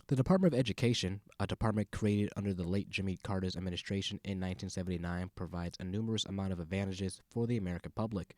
The Department of Education, a department created under the late Jimmy Carter's administration in 1979, provides a numerous amount of advantages for the American public.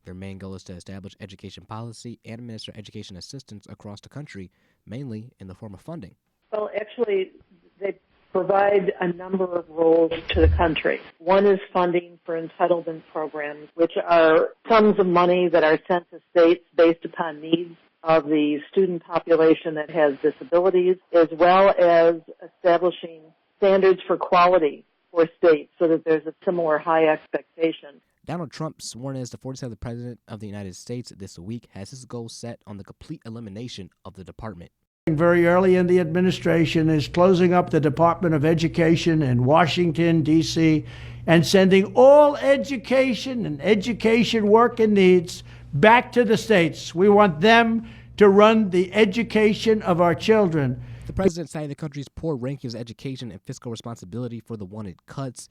Their main goal is to establish education policy and administer education assistance across the country, mainly in the form of funding. Well, actually, they provide a number of roles to the country. One is funding for entitlement programs, which are sums of money that are sent to states based upon needs of the student population that has disabilities, as well as establishing standards for quality for states so that there's a similar high expectation. Donald Trump, sworn as the 47th President of the United States this week, has his goal set on the complete elimination of the department. Very early in the administration is closing up the Department of Education in Washington, D.C., and sending all education and education work and needs back to the states. We want them to run the education of our children. The president cited the country's poor ranking of education and fiscal responsibility for the wanted cuts.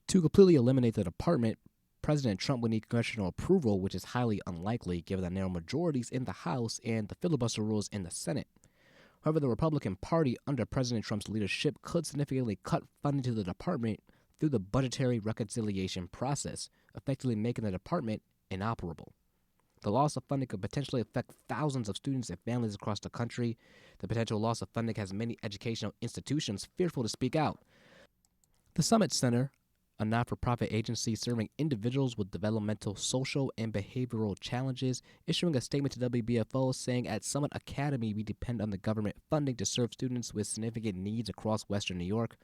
To completely eliminate the department, President Trump would need congressional approval, which is highly unlikely given the narrow majorities in the House and the filibuster rules in the Senate. However, the Republican Party under President Trump's leadership could significantly cut funding to the department through the budgetary reconciliation process, effectively making the department inoperable. The loss of funding could potentially affect thousands of students and families across the country. The potential loss of funding has many educational institutions fearful to speak out. The Summit Center, a not-for-profit agency serving individuals with developmental, social, and behavioral challenges, issuing a statement to WBFO saying, "At Summit Academy, we depend on the government funding to serve students with significant needs across Western New York.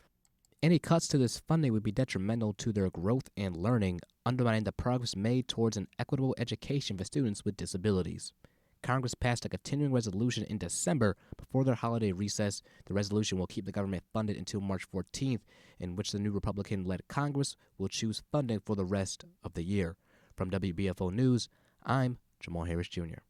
Any cuts to this funding would be detrimental to their growth and learning, undermining the progress made towards an equitable education for students with disabilities." Congress passed a continuing resolution in December before their holiday recess. The resolution will keep the government funded until March 14th, in which the new Republican-led Congress will choose funding for the rest of the year. From WBFO News, I'm Jamal Harris, Jr.